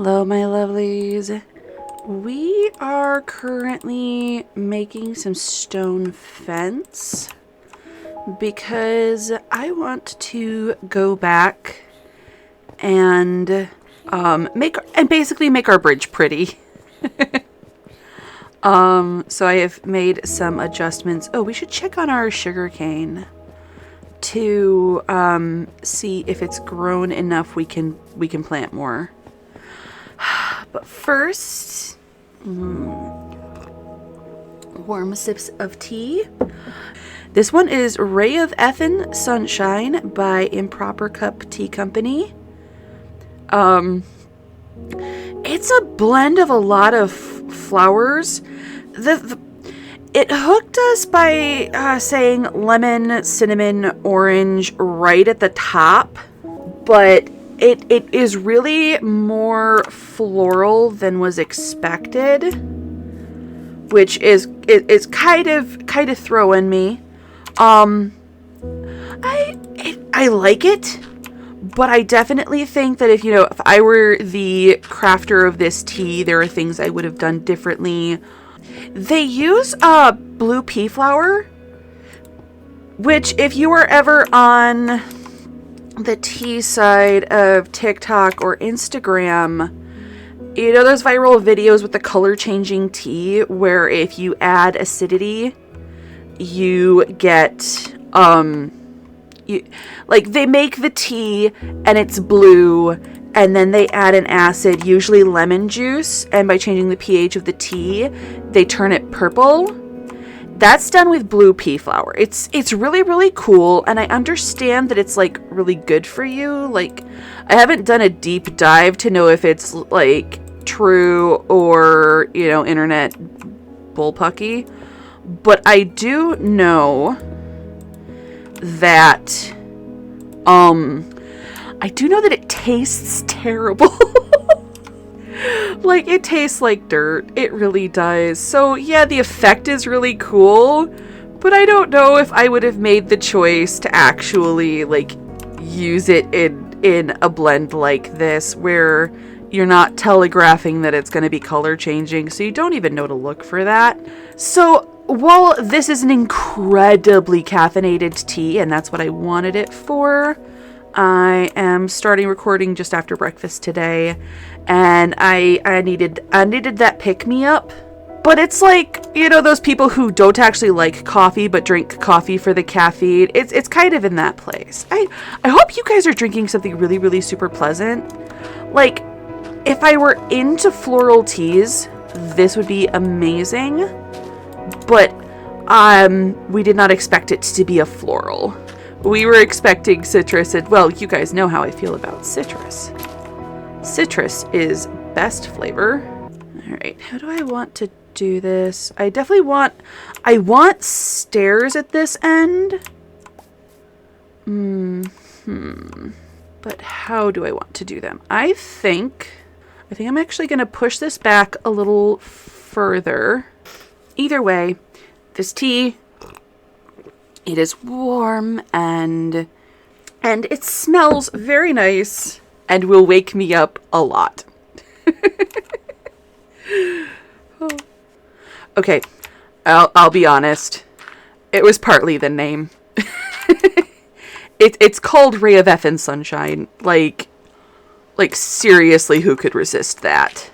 Hello, my lovelies. We are currently making some stone fence because I want to go back and basically make our bridge pretty. So I have made some adjustments. Oh, we should check on our sugarcane to see if it's grown enough we can plant more. But first, warm sips of tea. This one is Ray of Ethan Sunshine by Improper Cup Tea Company. It's a blend of a lot of flowers. It hooked us by saying lemon, cinnamon, orange right at the top, but it is really more floral than was expected, which is kind of throwing me. I like it, but I definitely think that if I were the crafter of this tea, there are things I would have done differently. They use blue pea flower, which if you were ever on the tea side of TikTok or Instagram, those viral videos with the color changing tea where if you add acidity, you get, they make the tea and it's blue, and then they add an acid, usually lemon juice, and by changing the pH of the tea, they turn it purple. That's done with blue pea flower. It's really, really cool, and I understand that it's, really good for you. I haven't done a deep dive to know if it's, true or, internet bullpucky. But I do know that, it tastes terrible. It tastes like dirt. It really does. So, yeah, the effect is really cool, but I don't know if I would have made the choice to actually, use it in a blend like this, where you're not telegraphing that it's going to be color changing, so you don't even know to look for that. So, while this is an incredibly caffeinated tea, and that's what I wanted it for, I am starting recording just after breakfast today, and I needed that pick-me-up. But it's those people who don't actually like coffee but drink coffee for the caffeine. It's kind of in that place. I hope you guys are drinking something really, really super pleasant. If I were into floral teas, this would be amazing. But we did not expect it to be a floral. We were expecting citrus, and well, you guys know how I feel about citrus. Citrus is best flavor. All right, how do I want to do this? I want stairs at this end. But how do I want to do them? I think I'm actually going to push this back a little further. Either way, this tea, it is warm and it smells very nice and will wake me up a lot. Okay, I'll be honest. It was partly the name. It's called Ray of Effin' Sunshine. Seriously, who could resist that?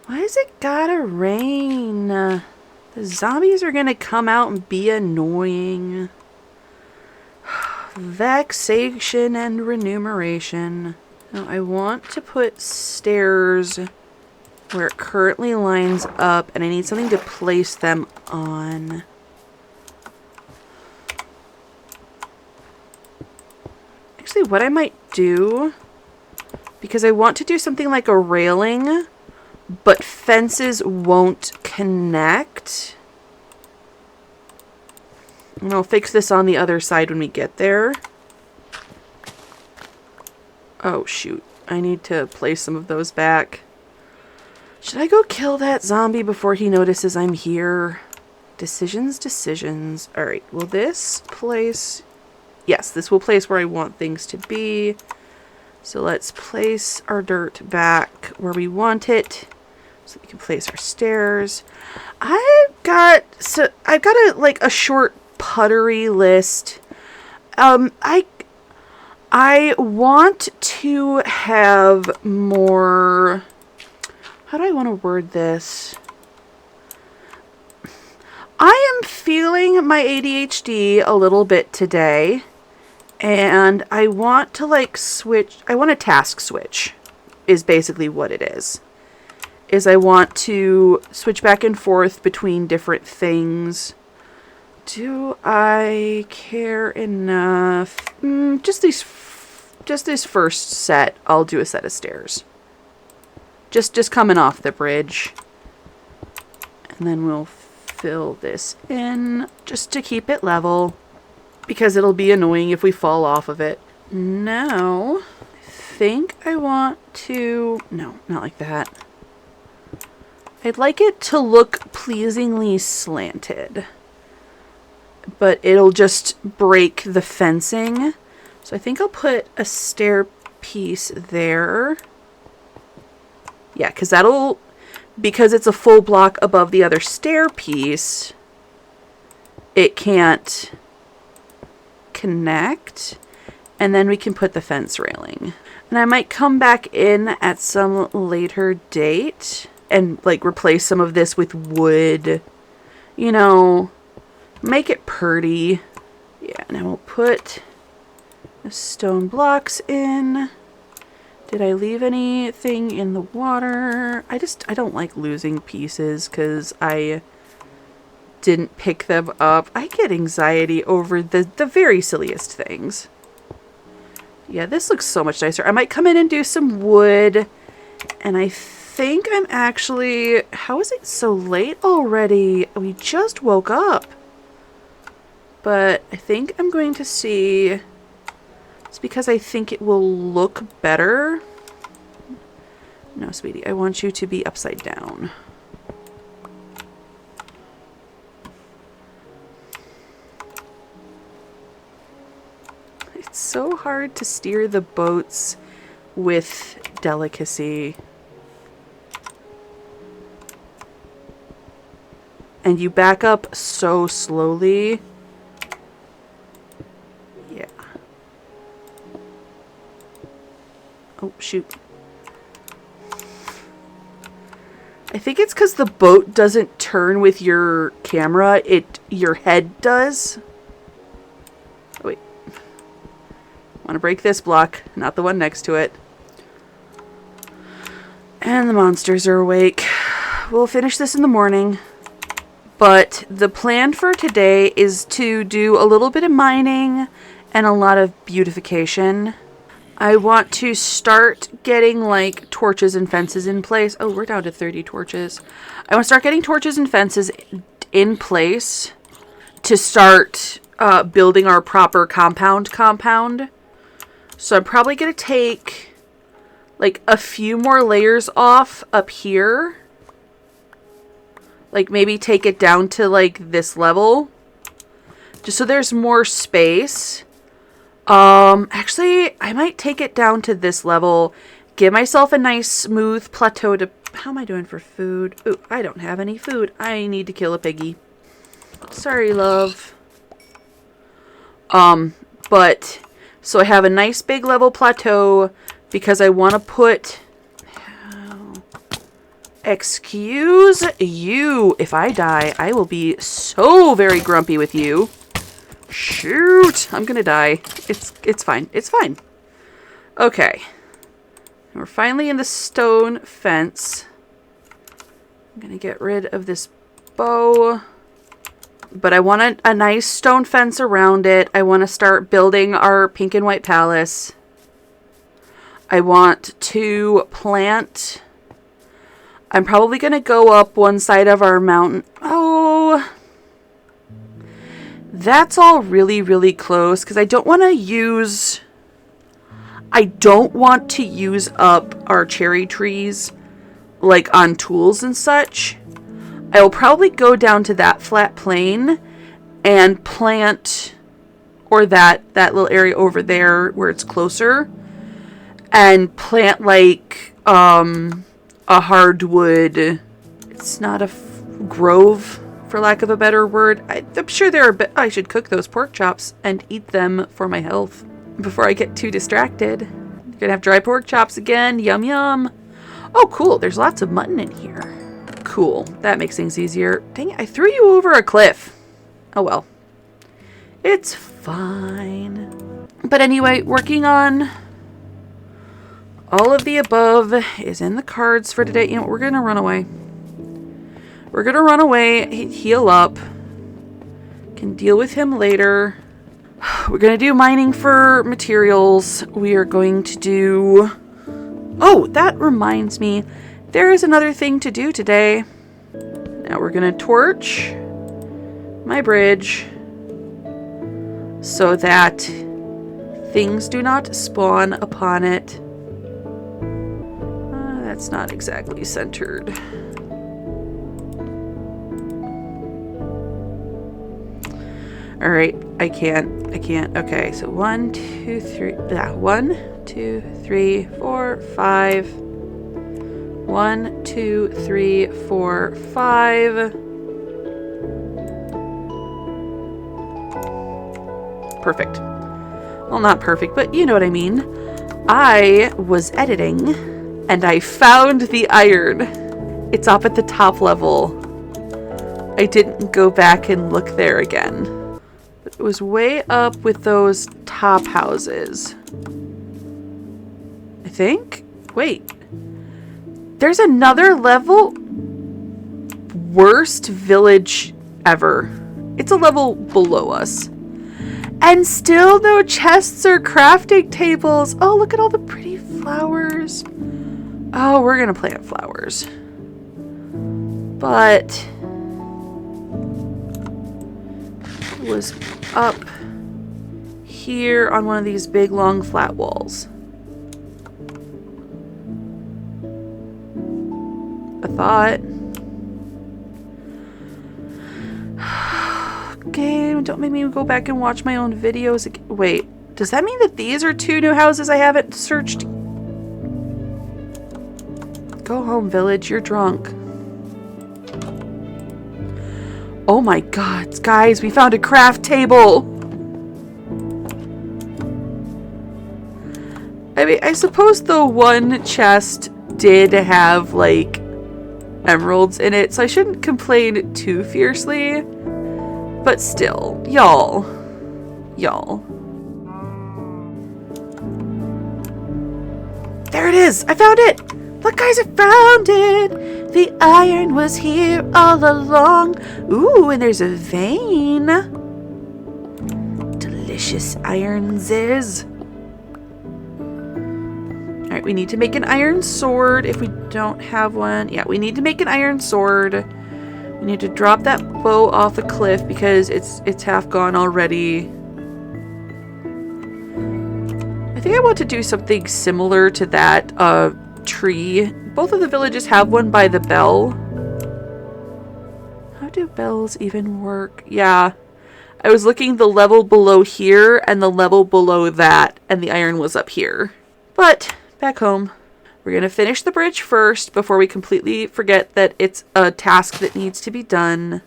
Why is it gotta rain? The zombies are gonna come out and be annoying. Vexation and remuneration. Now, I want to put stairs where it currently lines up, and I need something to place them on. Actually, what I might do, because I want to do something like a railing, but fences won't connect. And I'll fix this on the other side when we get there. Oh, shoot. I need to place some of those back. Should I go kill that zombie before he notices I'm here? Decisions. Alright, will this place... Yes, this will place where I want things to be. So let's place our dirt back where we want it, so we can place our stairs. I've got a short puttery list. I want to have more. How do I want to word this? I am feeling my ADHD a little bit today, and I want to switch. I want to task switch, is basically what it is. I want to switch back and forth between different things. Do I care enough? Just this first set. I'll do a set of stairs. Just coming off the bridge. And then we'll fill this in just to keep it level, because it'll be annoying if we fall off of it. Now, I think I want to... No, not like that. I'd like it to look pleasingly slanted, but it'll just break the fencing. So I think I'll put a stair piece there. Yeah, because it's a full block above the other stair piece, it can't connect. And then we can put the fence railing. And I might come back in at some later date and replace some of this with wood. You know, make it pretty. Yeah, and I will put the stone blocks in. Did I leave anything in the water? I don't like losing pieces because I didn't pick them up. I get anxiety over the very silliest things. Yeah, this looks so much nicer. I might come in and do some wood. And I think I'm actually... How is it so late already? We just woke up. But I think I'm going to see... It's because I think it will look better. No, sweetie, I want you to be upside down. It's so hard to steer the boats with delicacy. And you back up so slowly. Yeah. Oh, shoot. I think it's because the boat doesn't turn with your camera. Your head does. Oh, wait. Want to break this block, not the one next to it. And the monsters are awake. We'll finish this in the morning. But the plan for today is to do a little bit of mining and a lot of beautification. I want to start getting torches and fences in place. Oh, we're down to 30 torches. I want to start getting torches and fences in place to start building our proper compound. So I'm probably going to take a few more layers off up here. Maybe take it down to this level, just so there's more space. Actually, I might take it down to this level, give myself a nice smooth plateau to... How am I doing for food? Ooh, I don't have any food. I need to kill a piggy. Sorry, love. But, so I have a nice big level plateau because I want to put... Excuse you. If I die, I will be so very grumpy with you. Shoot. I'm gonna die. It's fine. It's fine. Okay. We're finally in the stone fence. I'm gonna get rid of this bow. But I want a nice stone fence around it. I want to start building our pink and white palace. I want to plant... I'm probably going to go up one side of our mountain. Oh, that's all really, really close because I don't want to use up our cherry trees on tools and such. I will probably go down to that flat plane and plant, or that little area over there where it's closer. and plant like a hardwood. It's not a grove, for lack of a better word. I'm sure there are. I should cook those pork chops and eat them for my health before I get too distracted. Gonna have dry pork chops again. Yum yum. Oh, cool. There's lots of mutton in here. Cool. That makes things easier. Dang it, I threw you over a cliff. Oh well. It's fine. But anyway, working on all of the above is in the cards for today. You know, we're gonna run away. We're gonna run away, heal up. Can deal with him later. We're gonna do mining for materials. We are going to do... Oh, that reminds me. There is another thing to do today. Now we're gonna torch my bridge so that things do not spawn upon it. That's not exactly centered. All right, I can't. Okay, so 1, 2, 3. Yeah, 1, 2, 3, 4, 5. 1, 2, 3, 4, 5. Perfect. Well, not perfect, but you know what I mean. I was editing and I found the iron. It's up at the top level. I didn't go back and look there again. It was way up with those top houses. I think? Wait. There's another level? Worst village ever. It's a level below us. And still no chests or crafting tables. Oh, look at all the pretty flowers. Oh, we're gonna plant flowers. But it was up here on one of these big long flat walls. I thought. Game, don't make me go back and watch my own videos again. Wait, does that mean that these are 2 new houses I haven't searched? Go home, village, you're drunk. Oh my god, guys, we found a craft table! I mean, I suppose the one chest did have, like, emeralds in it, so I shouldn't complain too fiercely. But still, y'all. There it is! I found it! Look, guys, I found it! The iron was here all along. Ooh, and there's a vein. Delicious iron is. Alright, we need to make an iron sword if we don't have one. Yeah, we need to make an iron sword. We need to drop that bow off the cliff because it's half gone already. I think I want to do something similar to that tree. Both of the villages have one by the bell. How do bells even work? Yeah. I was looking the level below here and the level below that, and the iron was up here. But back home. We're going to finish the bridge first before we completely forget that it's a task that needs to be done.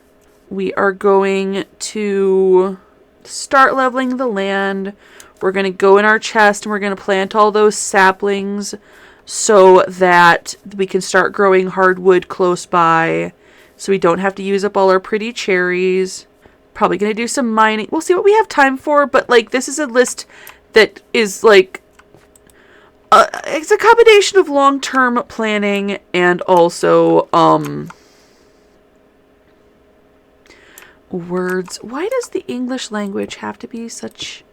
We are going to start leveling the land. We're going to go in our chest and we're going to plant all those saplings so that we can start growing hardwood close by so we don't have to use up all our pretty cherries. Probably going to do some mining. We'll see what we have time for, but like this is a list that is like it's a combination of long-term planning and also, words. Why does the English language have to be such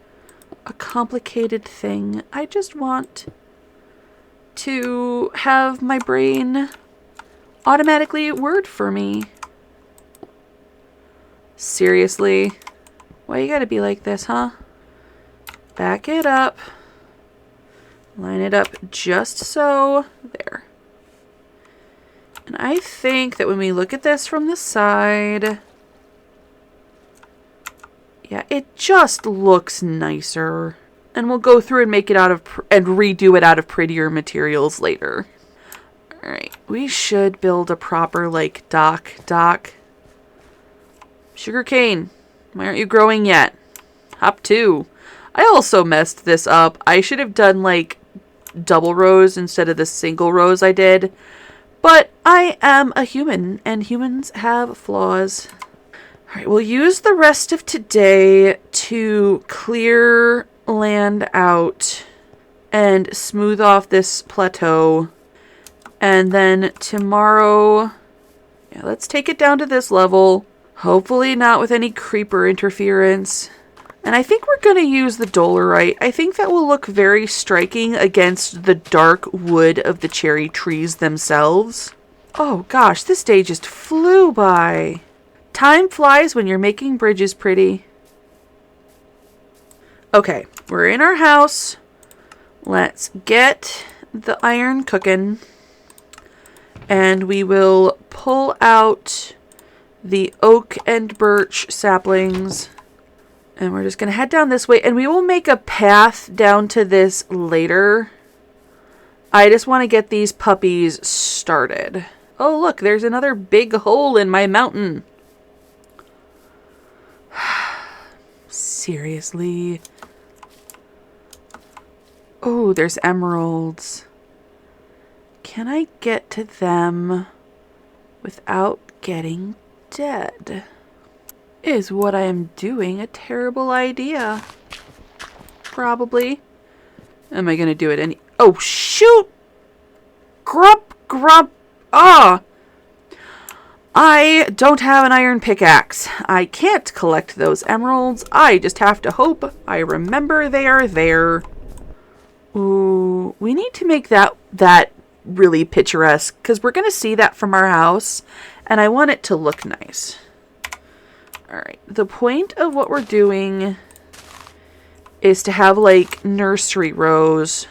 a complicated thing? I just want to have my brain automatically word for me. Seriously? Why you gotta be like this, huh? Back it up. Line it up just so. There. And I think that when we look at this from the side, yeah, it just looks nicer. And we'll go through and make it and redo it out of prettier materials later. Alright, we should build a proper, like, dock. Sugarcane, why aren't you growing yet? Hop 2. I also messed this up. I should have done, like, double rows instead of the single rows I did. But I am a human, and humans have flaws. Alright, we'll use the rest of today to clear land out and smooth off this plateau. And then tomorrow, yeah, let's take it down to this level. Hopefully not with any creeper interference. And I think we're going to use the dolerite. I think that will look very striking against the dark wood of the cherry trees themselves. Oh gosh, this day just flew by. Time flies when you're making bridges pretty. Okay, we're in our house. Let's get the iron cooking. And we will pull out the oak and birch saplings. And we're just going to head down this way. And we will make a path down to this later. I just want to get these puppies started. Oh, look, there's another big hole in my mountain. Seriously. Oh, there's emeralds. Can I get to them without getting dead? Is what I am doing a terrible idea? Probably. Am I going to do it any... Oh, shoot! Grump! Ah! I don't have an iron pickaxe. I can't collect those emeralds. I just have to hope I remember they are there. Ooh, we need to make that really picturesque, because we're going to see that from our house, and I want it to look nice. Alright, the point of what we're doing is to have, like, nursery rows,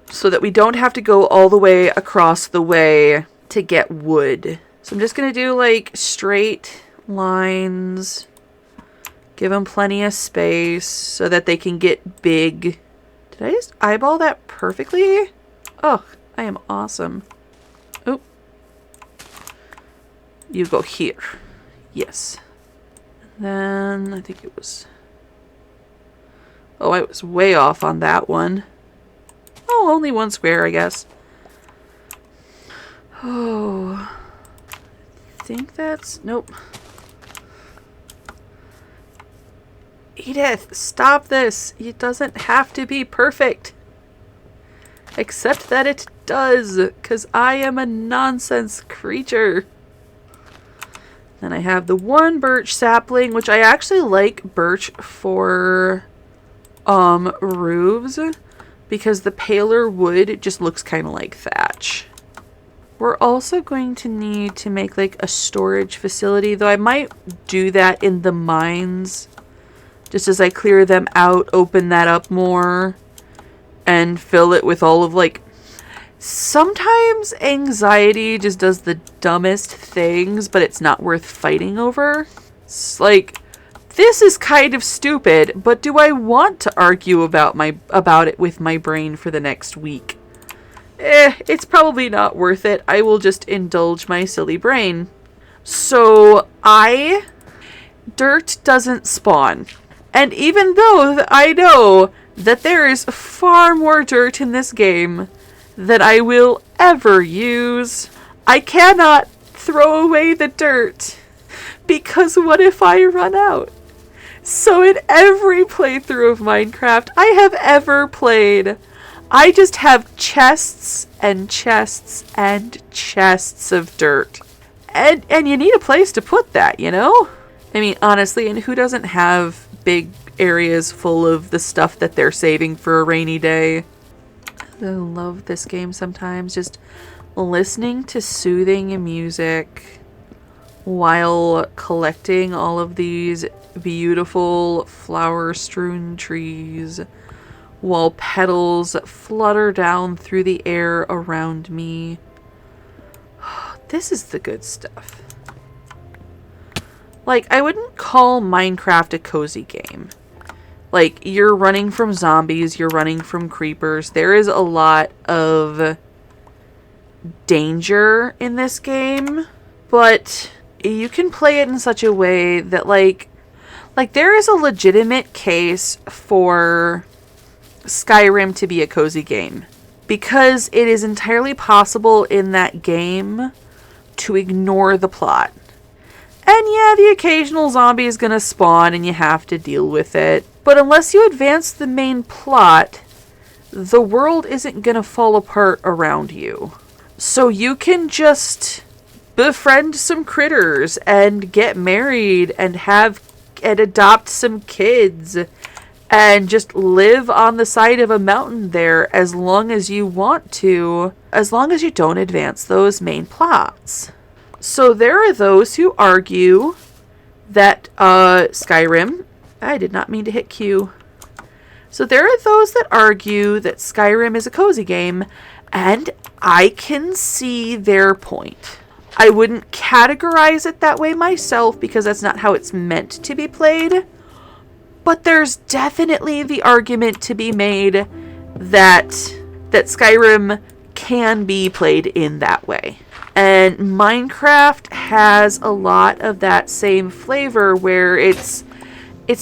so that we don't have to go all the way across the way to get wood. So I'm just going to do, like, straight lines, give them plenty of space so that they can get big. Did I just eyeball that perfectly? Oh, I am awesome. Oh. You go here. Yes. And then I think it was... Oh, I was way off on that one. Oh, only one square, I guess. Oh. I think that's... Nope. Edith, stop this. It doesn't have to be perfect. Except that it does, because I am a nonsense creature. Then I have the one birch sapling, which I actually like birch for roofs, because the paler wood just looks kind of like thatch. We're also going to need to make like a storage facility, though I might do that in the mines. Just as I clear them out, open that up more, and fill it with all of, like... Sometimes anxiety just does the dumbest things, but it's not worth fighting over. It's like, this is kind of stupid, but do I want to argue about it with my brain for the next week? It's probably not worth it. I will just indulge my silly brain. So, dirt doesn't spawn. And even though I know that there is far more dirt in this game than I will ever use, I cannot throw away the dirt, because what if I run out? So in every playthrough of Minecraft I have ever played, I just have chests and chests and chests of dirt. And you need a place to put that, you know? I mean, honestly, and who doesn't have big areas full of the stuff that they're saving for a rainy day? I love this game sometimes. Just listening to soothing music while collecting all of these beautiful flower-strewn trees, while petals flutter down through the air around me. This is the good stuff. Like, I wouldn't call Minecraft a cozy game. Like, you're running from zombies, you're running from creepers. There is a lot of danger in this game, but you can play it in such a way that, like there is a legitimate case for Skyrim to be a cozy game. Because it is entirely possible in that game to ignore the plot. And yeah, the occasional zombie is going to spawn and you have to deal with it. But unless you advance the main plot, the world isn't going to fall apart around you. So you can just befriend some critters and get married and adopt some kids and just live on the side of a mountain there as long as you want to, as long as you don't advance those main plots. So there are those who argue that Skyrim... I did not mean to hit Q. So there are those that argue that Skyrim is a cozy game, and I can see their point. I wouldn't categorize it that way myself because that's not how it's meant to be played. But there's definitely the argument to be made that Skyrim can be played in that way. And Minecraft has a lot of that same flavor where it's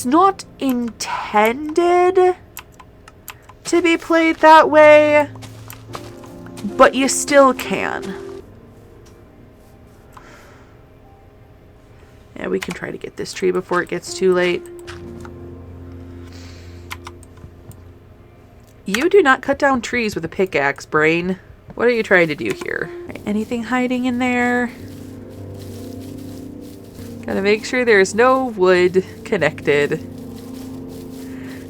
not intended to be played that way, but you still can. Yeah, we can try to get this tree before it gets too late. You do not cut down trees with a pickaxe, brain. What are you trying to do here? Anything hiding in there? Gotta make sure there's no wood connected.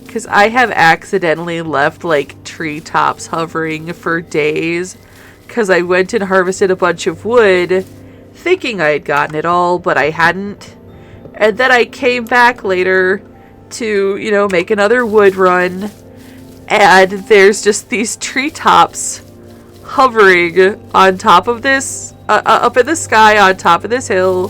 Because I have accidentally left, like, treetops hovering for days. Because I went and harvested a bunch of wood, thinking I had gotten it all, but I hadn't. And then I came back later to, make another wood run. And there's just these treetops hovering on top of this, up in the sky on top of this hill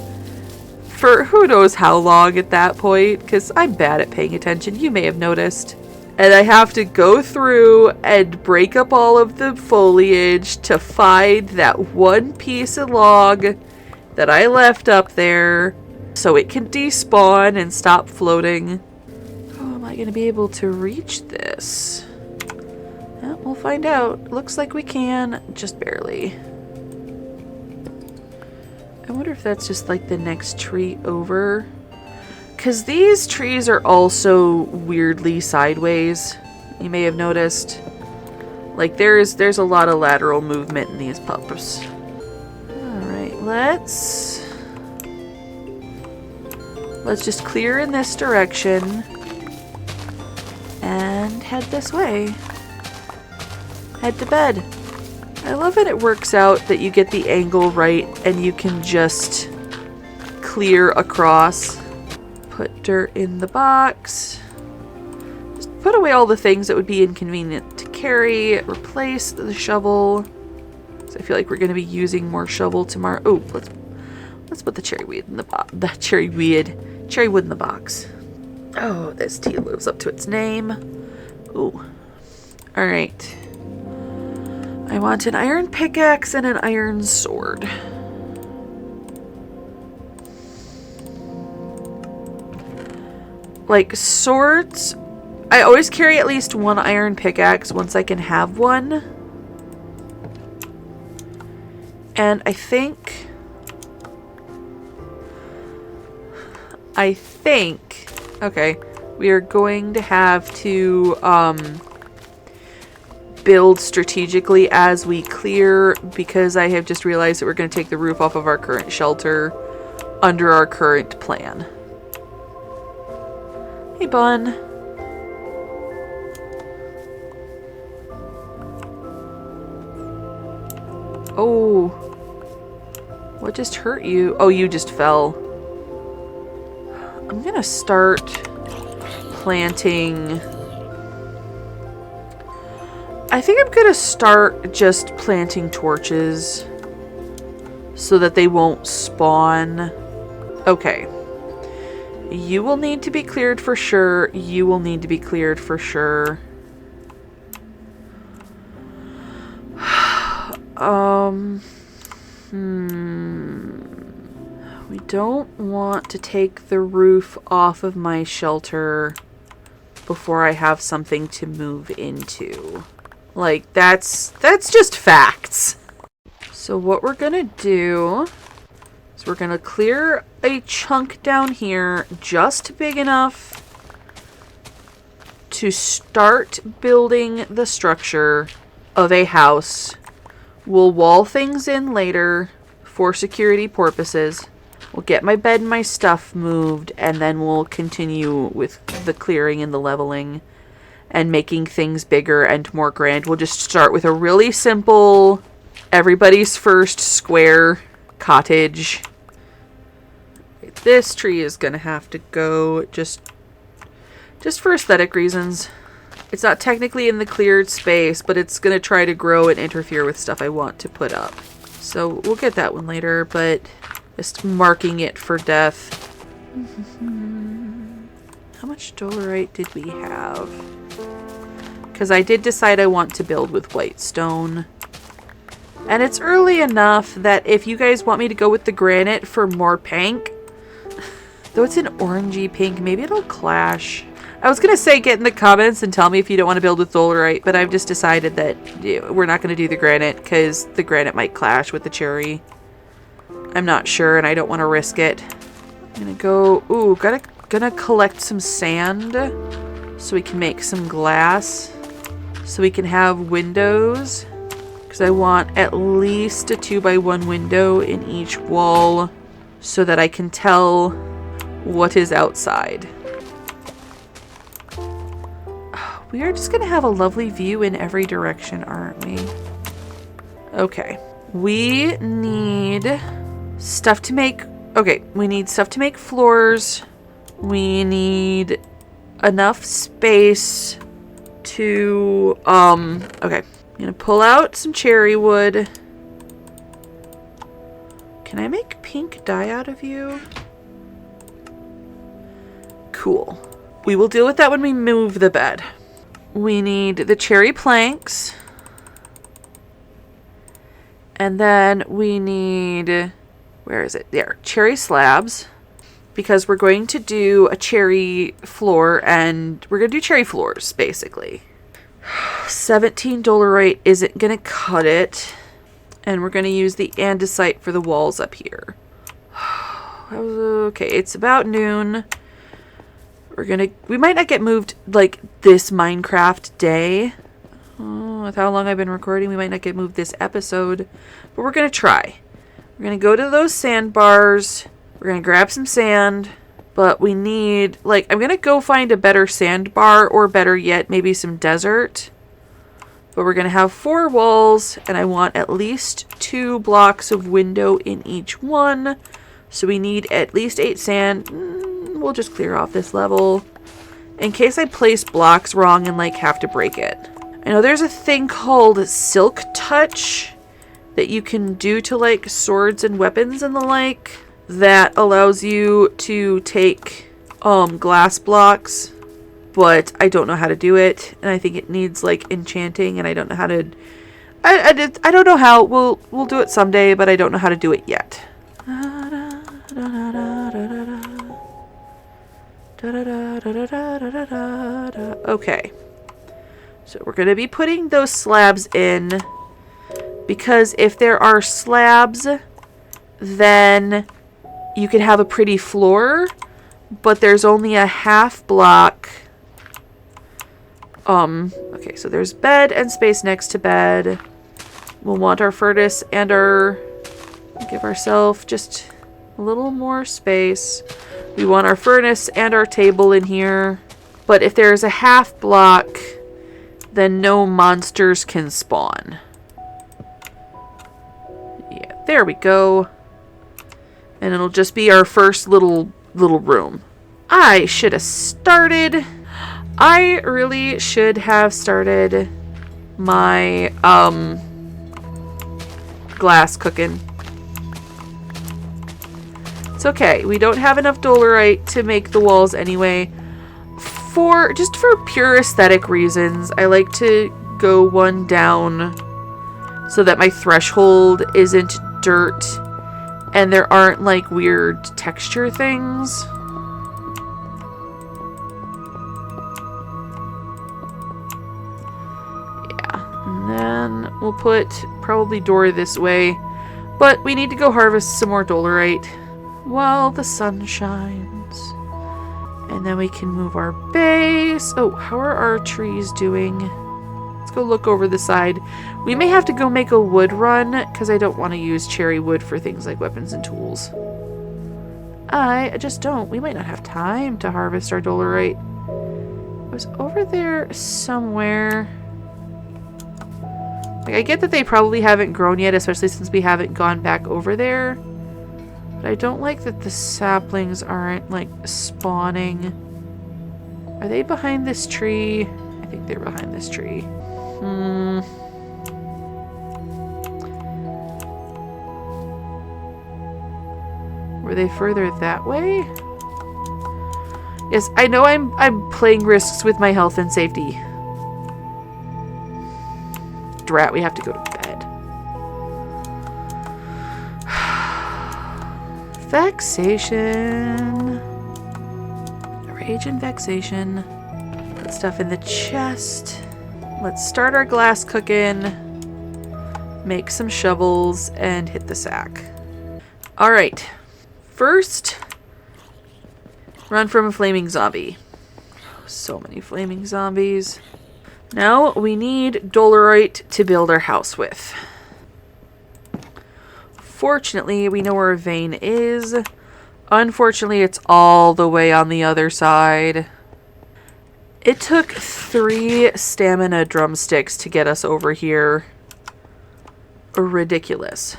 for who knows how long at that point, because I'm bad at paying attention, you may have noticed. And I have to go through and break up all of the foliage to find that one piece of log that I left up there so it can despawn and stop floating. How am I going to be able to reach this? Well, we'll find out. Looks like we can, just barely. I wonder if that's just like the next tree over. Because these trees are also weirdly sideways. You may have noticed. Like there's a lot of lateral movement in these pups. Alright, let's just clear in this direction and head this way. Head to bed. I love that it works out that you get the angle right and you can just clear across. Put dirt in the box. Just put away all the things that would be inconvenient to carry. Replace the shovel. So I feel like we're going to be using more shovel tomorrow. Oh, let's put the cherry wood in the box. Cherry wood in the box. Oh, this tea lives up to its name. Ooh. All right. I want an iron pickaxe and an iron sword. Like swords, I always carry at least one iron pickaxe once I can have one. And I think, okay, we are going to have to, build strategically as we clear, because I have just realized that we're going to take the roof off of our current shelter under our current plan. Hey, Bun. Oh. What just hurt you? Oh, you just fell. I'm going to start planting... I think I'm going to start just planting torches so that they won't spawn. Okay. You will need to be cleared for sure. You will need to be cleared for sure. We don't want to take the roof off of my shelter before I have something to move into. Like, that's just facts. So what we're gonna do is we're gonna clear a chunk down here just big enough to start building the structure of a house. We'll wall things in later for security purposes. We'll get my bed and my stuff moved, and then we'll continue with the clearing and the leveling and making things bigger and more grand. We'll just start with a really simple, everybody's first square cottage. This tree is gonna have to go just for aesthetic reasons. It's not technically in the cleared space, but it's gonna try to grow and interfere with stuff I want to put up. So we'll get that one later, but just marking it for death. How much dolerite did we have? Because I did decide I want to build with white stone. And it's early enough that if you guys want me to go with the granite for more pink, though it's an orangey pink, maybe it'll clash. I was going to say get in the comments and tell me if you don't want to build with dolerite, but I've just decided that we're not going to do the granite because the granite might clash with the cherry. I'm not sure and I don't want to risk it. I'm going to go, gonna collect some sand so we can make some glass so we can have windows, because I want at least a 2x1 window in each wall so that I can tell what is outside. We are just going to have a lovely view in every direction, aren't we? Okay. We need stuff to make... Okay, we need stuff to make floors. We need enough space to... Okay. I'm going to pull out some cherry wood. Can I make pink dye out of you? Cool. We will deal with that when we move the bed. We need the cherry planks. And then we need... Where is it? There. Cherry slabs. Because we're going to do a cherry floor and we're going to do cherry floors, basically. 17 dolerite isn't going to cut it. And we're going to use the andesite for the walls up here. Okay, it's about noon. We might not get moved like this Minecraft day. With how long I've been recording, we might not get moved this episode. But we're going to try. We're going to go to those sandbars. We're going to grab some sand. But we need, I'm going to go find a better sandbar, or better yet, maybe some desert. But we're going to have 4 walls, and I want at least 2 blocks of window in each one. So we need at least 8 sand. We'll just clear off this level in case I place blocks wrong and have to break it. I know there's a thing called Silk Touch that you can do to swords and weapons and the like that allows you to take glass blocks, but I don't know how to do it, and I think it needs enchanting, and I don't know how to. I don't know how. We'll do it someday, but I don't know how to do it yet. Okay, so we're going to be putting those slabs in, because if there are slabs, then you can have a pretty floor, but there's only a half block. Okay, so there's bed and space next to bed. We'll want our furnace and give ourselves just a little more space. We want our furnace and our table in here. But if there's a half block, then no monsters can spawn. Yeah, there we go. And it'll just be our first little room. I should have started... I really should have started my, glass cooking. It's okay. We don't have enough dolerite to make the walls anyway. Just for pure aesthetic reasons, I like to go one down so that my threshold isn't dirt and there aren't like weird texture things. Yeah, and then we'll put probably door this way, but we need to go harvest some more dolerite while the sun shines. And then we can move our base. Oh, how are our trees doing? Let's go look over the side. We may have to go make a wood run because I don't want to use cherry wood for things like weapons and tools. I just don't. We might not have time to harvest our dolerite. It was over there somewhere. Like, I get that they probably haven't grown yet, especially since we haven't gone back over there. But I don't like that the saplings aren't, like, spawning. Are they behind this tree? I think they're behind this tree. Were they further that way? Yes, I know I'm playing risks with my health and safety. Drat, we have to go to bed. Vexation. Rage and vexation. Put stuff in the chest. Let's start our glass cooking. Make some shovels and hit the sack. Alright. First, run from a flaming zombie. So many flaming zombies. Now we need dolerite to build our house with. Fortunately, we know where a vein is. Unfortunately, it's all the way on the other side. It took 3 stamina drumsticks to get us over here. Ridiculous.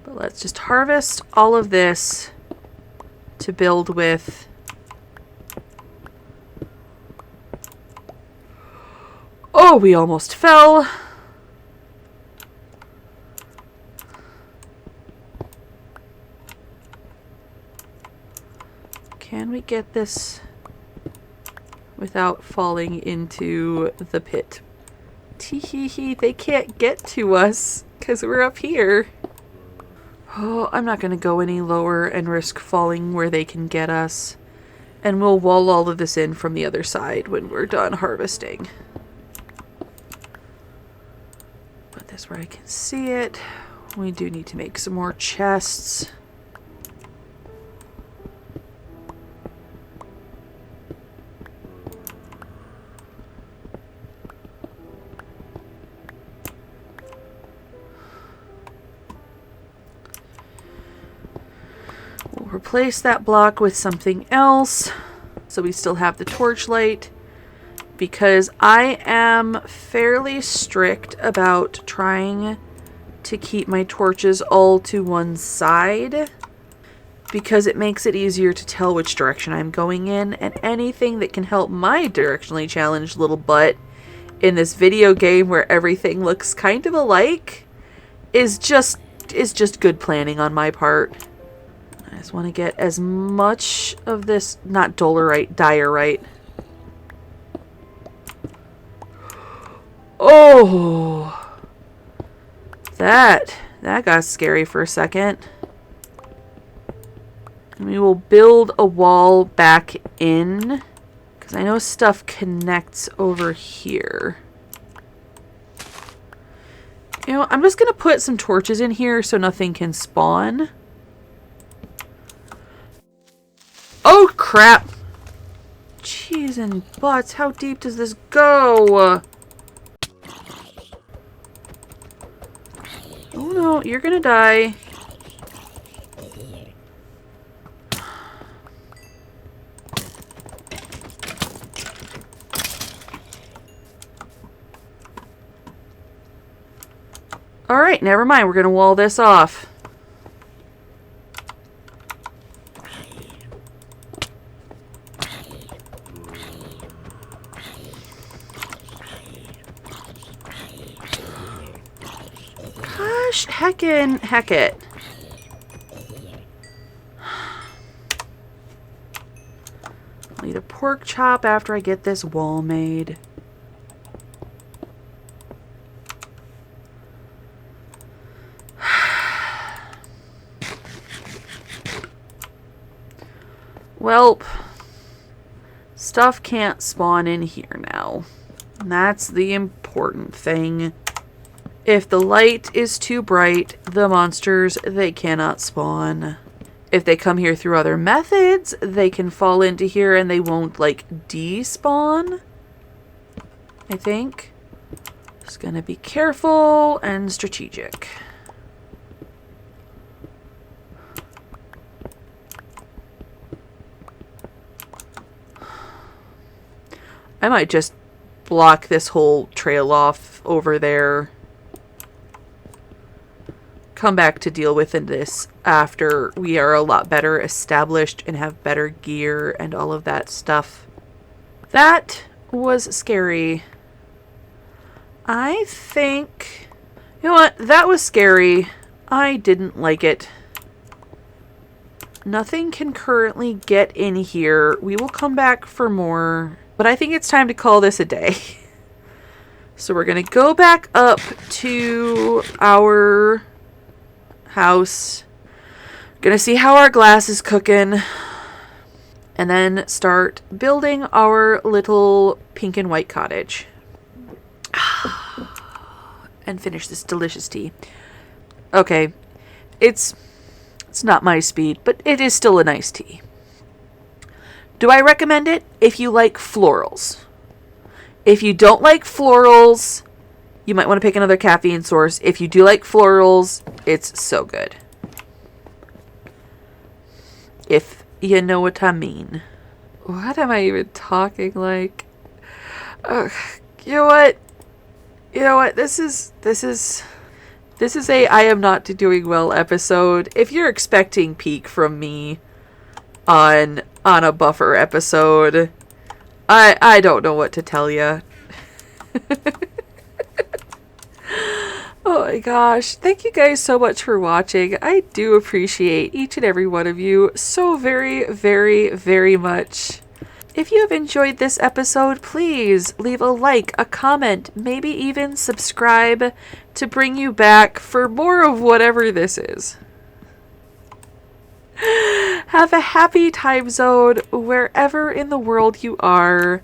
But let's just harvest all of this to build with. Oh, we almost fell. Can we get this without falling into the pit? Tee-hee-hee, they can't get to us because we're up here. Oh, I'm not going to go any lower and risk falling where they can get us. And we'll wall all of this in from the other side when we're done harvesting. Put this where I can see it. We do need to make some more chests. Replace that block with something else so we still have the torchlight, because I am fairly strict about trying to keep my torches all to one side because it makes it easier to tell which direction I'm going in, and anything that can help my directionally challenged little butt in this video game where everything looks kind of alike is just good planning on my part. I just want to get as much of this, not dolerite, diorite. Oh! That got scary for a second. And we will build a wall back in, because I know stuff connects over here. You know, I'm just going to put some torches in here so nothing can spawn. Oh, crap. Cheese and butts. How deep does this go? Oh, no. You're gonna die. Alright, never mind. We're gonna wall this off. Heck it. I'll eat a pork chop after I get this wall made. Welp. Stuff can't spawn in here now. And that's the important thing. If the light is too bright, the monsters, they cannot spawn. If they come here through other methods, they can fall into here and they won't, like, despawn. I think. Just gonna be careful and strategic. I might just block this whole trail off over there. Come back to deal with this after we are a lot better established and have better gear and all of that stuff. That was scary. I think... You know what? That was scary. I didn't like it. Nothing can currently get in here. We will come back for more. But I think it's time to call this a day. So we're going to go back up to our house. Gonna see how our glass is cooking. And then start building our little pink and white cottage. And finish this delicious tea. Okay. It's not my speed, but it is still a nice tea. Do I recommend it? If you like florals. If you don't like florals, you might want to pick another caffeine source. If you do like florals, it's so good. If you know what I mean. What am I even talking like? You know what? You know what? This is a I am not doing well episode. If you're expecting peak from me on a buffer episode, I don't know what to tell you. Oh my gosh. Thank you guys so much for watching. I do appreciate each and every one of you so very, very, very much. If you have enjoyed this episode, please leave a like, a comment, maybe even subscribe to bring you back for more of whatever this is. Have a happy time zone wherever in the world you are,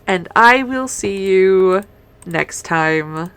and I will see you next time.